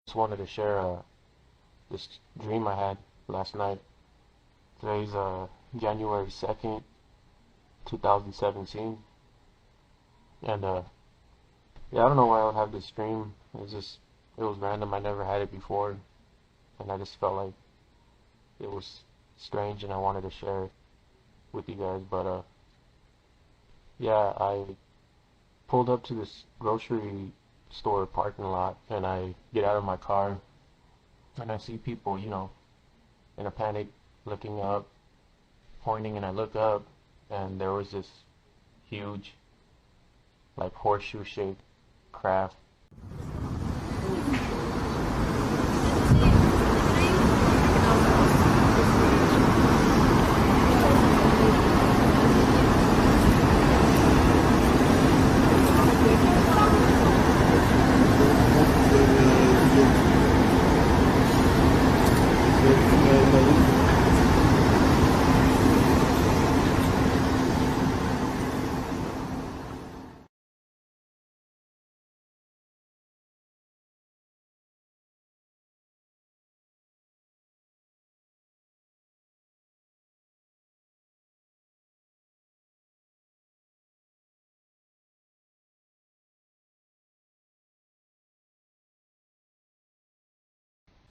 Just wanted to share this dream I had last night. Today's January 2nd, 2017. And yeah, I don't know why I would have this dream. It was random. I never had it before. And I just felt like it was strange and I wanted to share it with you guys. But yeah, I pulled up to this grocery store parking lot and I get out of my car and I see people, in a panic looking up, pointing, and I look up and there was this huge, like horseshoe shaped craft.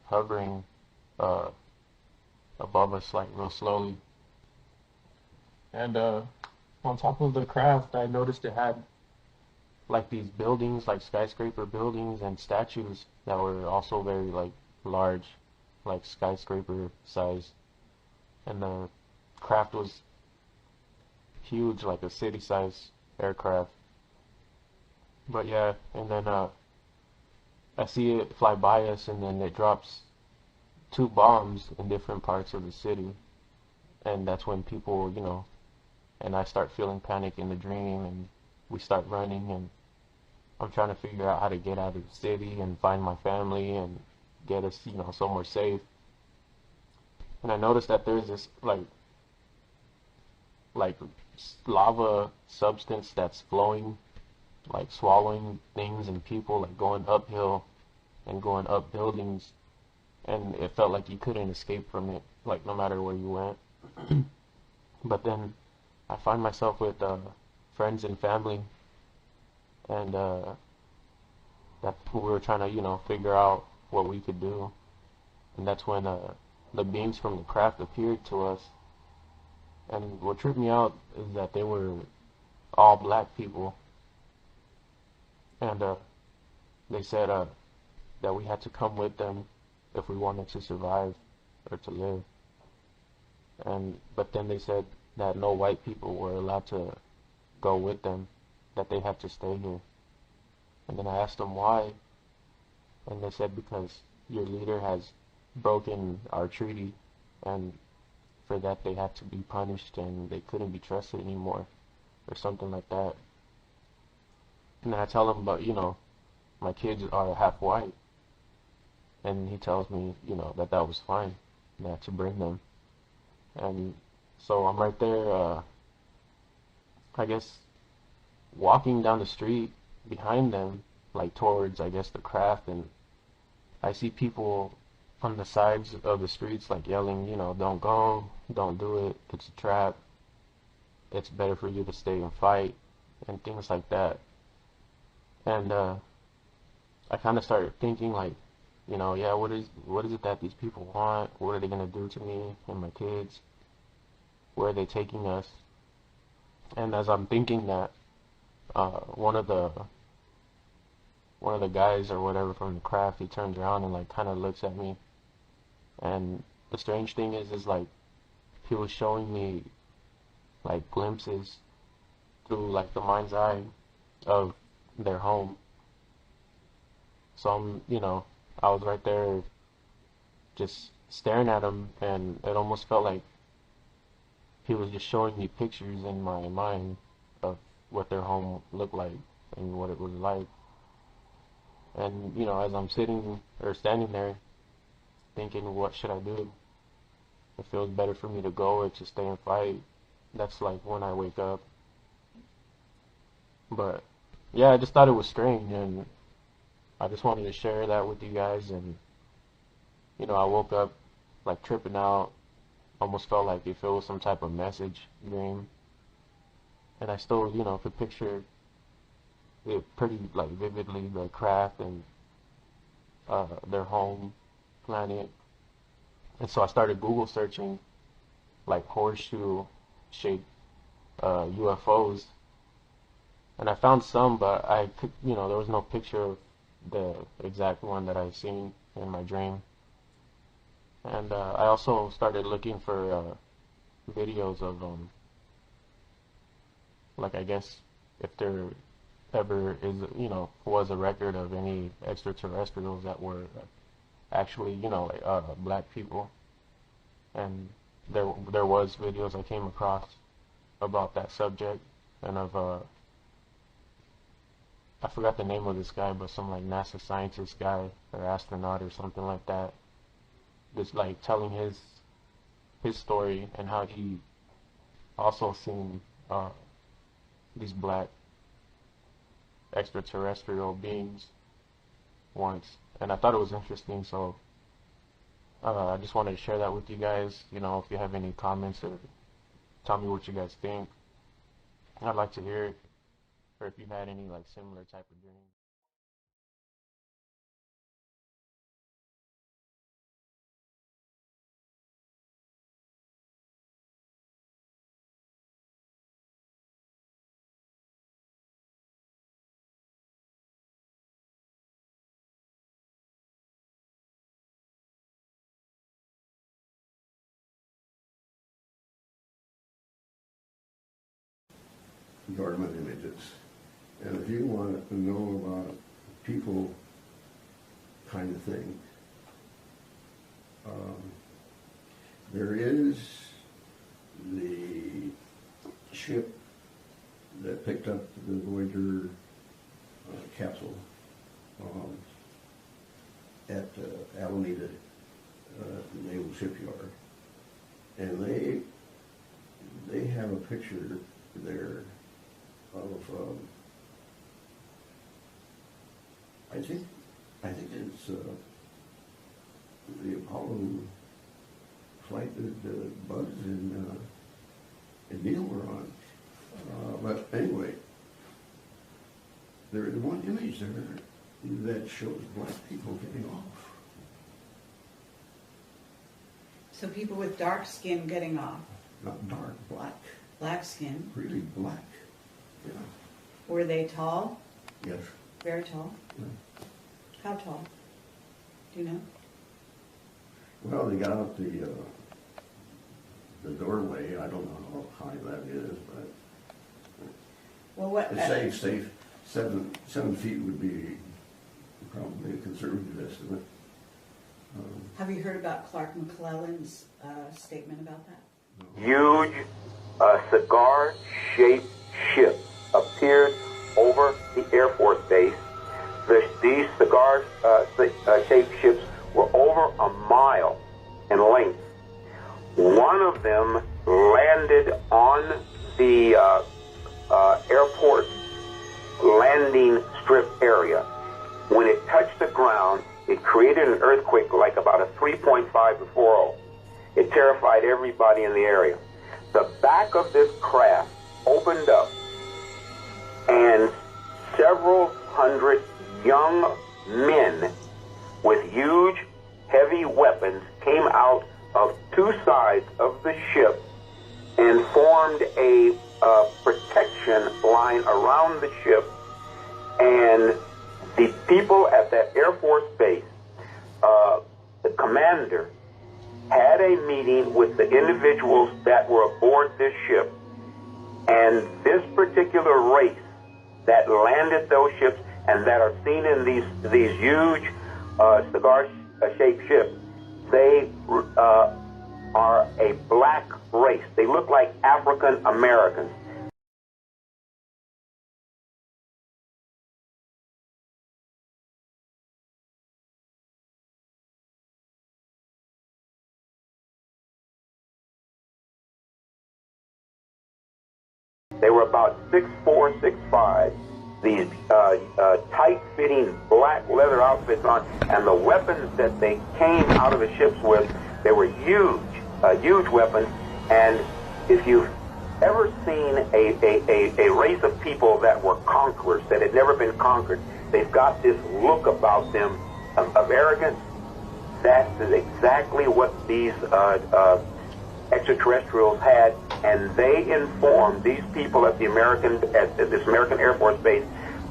Hovering uh, above us like real slowly. And on top of the craft, I noticed it had like these buildings, like skyscraper buildings and statues that were also very like large, like skyscraper size. And the craft was huge, like a city size aircraft. But yeah, and then I see it fly by us, and then it drops two bombs in different parts of the city, and that's when people, and I start feeling panic in the dream, and we start running, and I'm trying to figure out how to get out of the city and find my family and get us, somewhere safe. And I noticed that there's this like lava substance that's flowing, like swallowing things and people, like going uphill and going up buildings, and it felt like you couldn't escape from it, like no matter where you went. But then I find myself with friends and family, and that we were trying to, figure out what we could do. And that's when the beams from the craft appeared to us. And what tripped me out is that they were all black people, and they said that we had to come with them if we wanted to survive or to live. And but then they said that no white people were allowed to go with them, that they had to stay here. And then I asked them why, and they said because your leader has broken our treaty, and for that they had to be punished and they couldn't be trusted anymore, or something like that. And then I tell them about, my kids are half white, and he tells me, that that was fine, that to bring them. And so I'm right there, I guess, walking down the street behind them, like towards, I guess, the craft, and I see people on the sides of the streets, like yelling, don't go, don't do it, it's a trap, it's better for you to stay and fight, and things like that. And I kind of started thinking, like, yeah, what is it that these people want? What are they gonna do to me and my kids? Where are they taking us? And as I'm thinking that, uh, one of the one of the guys or whatever from the craft, he turns around and like kind of looks at me. And the strange thing is like he was showing me like glimpses through like the mind's eye of their home. So I was right there just staring at him, and it almost felt like he was just showing me pictures in my mind of what their home looked like and what it was like. And as I'm sitting or standing there thinking, what should I do? It feels better for me to go or to stay and fight. That's like when I wake up. But yeah, I just thought it was strange, and I just wanted to share that with you guys. And I woke up like tripping out, almost felt like if it was some type of message dream. And I still, could picture it pretty like vividly, the craft and their home planet. And so I started Google searching like horseshoe shaped UFOs, and I found some, but I could, there was no picture of the exact one that I seen in my dream. And I also started looking for videos of like, I guess if there ever is, was a record of any extraterrestrials that were actually, like, black people. And there was videos I came across about that subject, and of I forgot the name of this guy, but some like NASA scientist guy or astronaut or something like that, just like telling his story and how he also seen these black extraterrestrial beings once. And I thought it was interesting, so I just wanted to share that with you guys. If you have any comments or tell me what you guys think, I'd like to hear it. Or if you had any like similar type of dreams. Dormant images. And if you want to know about people kind of thing, there is the ship that picked up the Voyager capsule at Alameda Naval Shipyard, and they have a picture there of I think it's the Apollo flight that Buzz and Neil were on. But anyway, there is one image there that shows black people getting off. So people with dark skin getting off. Not dark, black. Black skin. Really black. Yeah. Were they tall? Yes. Very tall? Yeah. How tall? Do you know? Well, they got out the doorway. I don't know how high that is, but Well, what? it's safe. 7 feet would be probably a conservative estimate. Have you heard about Clark McClellan's statement about that? Huge cigar-shaped ship appeared over the Air Force Base. These cigar-shaped ships were over a mile in length. One of them landed on the airport landing strip area. When it touched the ground, it created an earthquake like about a 3.5 to 4.0. It terrified everybody in the area. The back of this craft opened up, and several hundred young men with huge, heavy weapons came out of two sides of the ship and formed a protection line around the ship. And the people at that Air Force base, the commander, had a meeting with the individuals that were aboard this ship. And this particular race that landed those ships and that are seen in these huge cigar-shaped ships, they are a black race. They look like African Americans. They were about 6'4", 6'5", these tight-fitting black leather outfits on, and the weapons that they came out of the ships with, they were huge weapons. And if you've ever seen a race of people that were conquerors, that had never been conquered, they've got this look about them of arrogance. That is exactly what these extraterrestrials had, and they informed these people at this American Air Force Base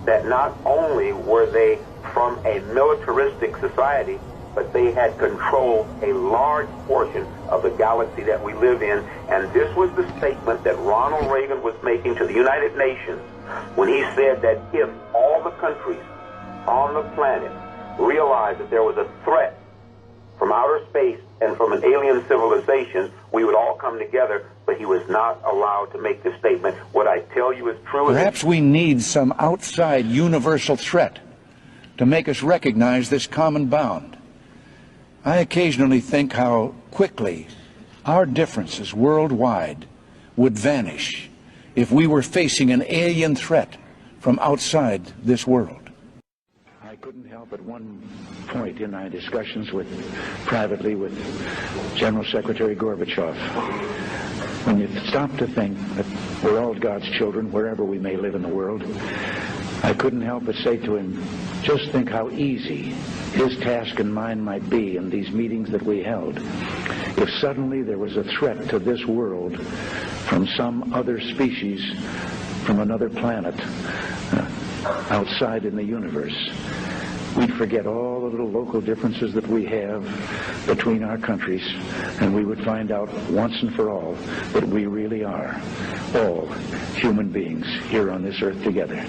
that not only were they from a militaristic society, but they had controlled a large portion of the galaxy that we live in. And this was the statement that Ronald Reagan was making to the United Nations when he said that if all the countries on the planet realized that there was a threat from outer space and from an alien civilization, we would all come together, but he was not allowed to make this statement. What I tell you is true. Perhaps we need some outside universal threat to make us recognize this common bound. I occasionally think how quickly our differences worldwide would vanish if we were facing an alien threat from outside this world. I couldn't help at one point in my discussions privately with General Secretary Gorbachev, when you stop to think that we're all God's children wherever we may live in the world, I couldn't help but say to him, just think how easy his task and mine might be in these meetings that we held if suddenly there was a threat to this world from some other species, from another planet, outside in the universe. We'd forget all the little local differences that we have between our countries, and we would find out once and for all that we really are all human beings here on this earth together.